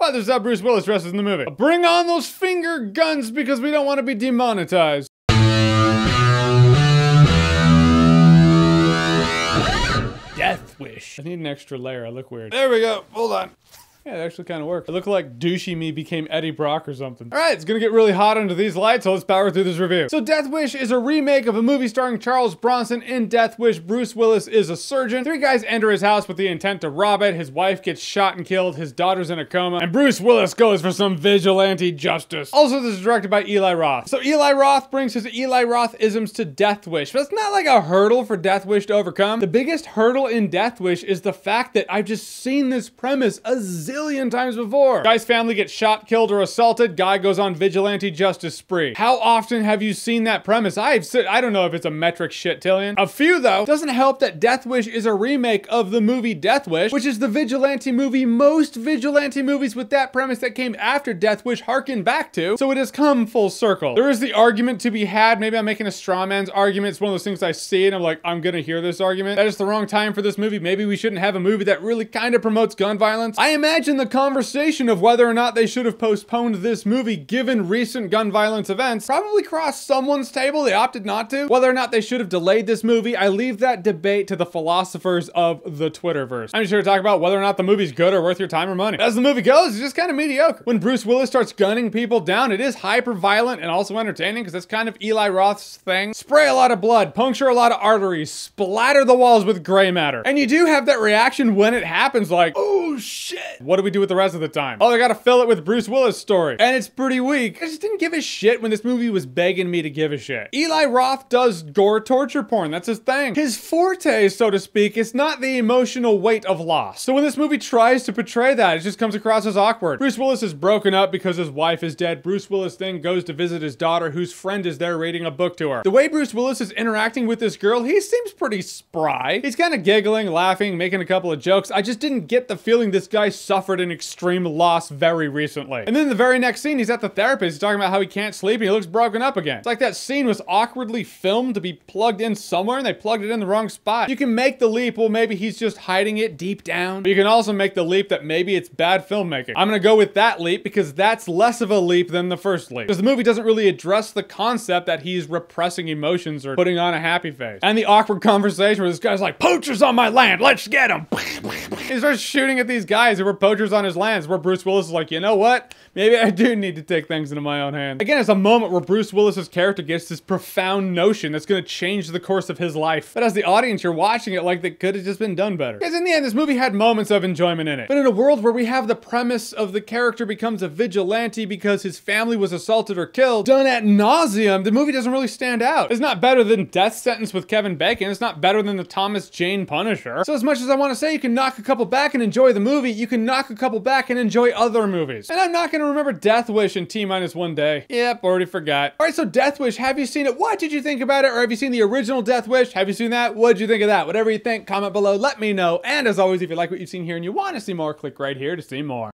but this is how Bruce Willis dresses in the movie. Bring on those finger guns because we don't want to be demonetized. Death Wish. I need an extra layer. I look weird. There we go. Hold on. Yeah, it actually kind of worked. It looked like douchey me became Eddie Brock or something. All right, it's gonna get really hot under these lights, so let's power through this review. So Death Wish is a remake of a movie starring Charles Bronson. In Death Wish, Bruce Willis is a surgeon. Three guys enter his house with the intent to rob it. His wife gets shot and killed. His daughter's in a coma. And Bruce Willis goes for some vigilante justice. Also, this is directed by Eli Roth. So Eli Roth brings his Eli Roth-isms to Death Wish, but it's not like a hurdle for Death Wish to overcome. The biggest hurdle in Death Wish is the fact that I've just seen this premise a zillion times before. Guy's family gets shot, killed, or assaulted. Guy goes on vigilante justice spree. How often have you seen that premise? I don't know if it's a metric shit-tillion. A few, though. Doesn't help that Death Wish is a remake of the movie Death Wish, which is the vigilante movie most vigilante movies with that premise that came after Death Wish harken back to, so it has come full circle. There is the argument to be had. Maybe I'm making a straw man's argument. It's one of those things I see and I'm like, I'm gonna hear this argument. That is the wrong time for this movie. Maybe we shouldn't have a movie that really kind of promotes gun violence. I imagine the conversation of whether or not they should have postponed this movie given recent gun violence events probably crossed someone's table. They opted not to. Whether or not they should have delayed this movie, I leave that debate to the philosophers of the Twitterverse. I'm just here to talk about whether or not the movie's good or worth your time or money. As the movie goes, it's just kind of mediocre. When Bruce Willis starts gunning people down, it is hyper violent and also entertaining because that's kind of Eli Roth's thing. Spray a lot of blood, puncture a lot of arteries, splatter the walls with gray matter. And you do have that reaction when it happens, like, oh shit. What do we do with the rest of the time? Oh, they gotta fill it with Bruce Willis' story. And it's pretty weak. I just didn't give a shit when this movie was begging me to give a shit. Eli Roth does gore torture porn. That's his thing. His forte, so to speak, is not the emotional weight of loss. So when this movie tries to portray that, it just comes across as awkward. Bruce Willis is broken up because his wife is dead. Bruce Willis then goes to visit his daughter, whose friend is there reading a book to her. The way Bruce Willis is interacting with this girl, he seems pretty spry. He's kind of giggling, laughing, making a couple of jokes. I just didn't get the feeling this guy suffered an extreme loss very recently. And then the very next scene, he's at the therapist. He's talking about how he can't sleep and he looks broken up again. It's like that scene was awkwardly filmed to be plugged in somewhere and they plugged it in the wrong spot. You can make the leap, well, maybe he's just hiding it deep down. But you can also make the leap that maybe it's bad filmmaking. I'm gonna go with that leap because that's less of a leap than the first leap. Because the movie doesn't really address the concept that he's repressing emotions or putting on a happy face. And the awkward conversation where this guy's like, poachers on my land, let's get them. He starts shooting at these guys who were poachers on his lands, where Bruce Willis is like, you know what? Maybe I do need to take things into my own hands. Again, it's a moment where Bruce Willis's character gets this profound notion that's gonna change the course of his life. But as the audience, you're watching it like that could have just been done better. Because in the end, this movie had moments of enjoyment in it. But in a world where we have the premise of the character becomes a vigilante because his family was assaulted or killed, done ad nauseum, the movie doesn't really stand out. It's not better than Death Sentence with Kevin Bacon. It's not better than the Thomas Jane Punisher. So as much as I want to say you can knock a couple back and enjoy the movie, you can knock a couple back and enjoy other movies. And I'm not gonna remember Death Wish in T-1 day. Yep, already forgot. All right, so Death Wish, have you seen it? What did you think about it? Or have you seen the original Death Wish? Have you seen that? What'd you think of that? Whatever you think, comment below, let me know. And as always, if you like what you've seen here and you want to see more, click right here to see more.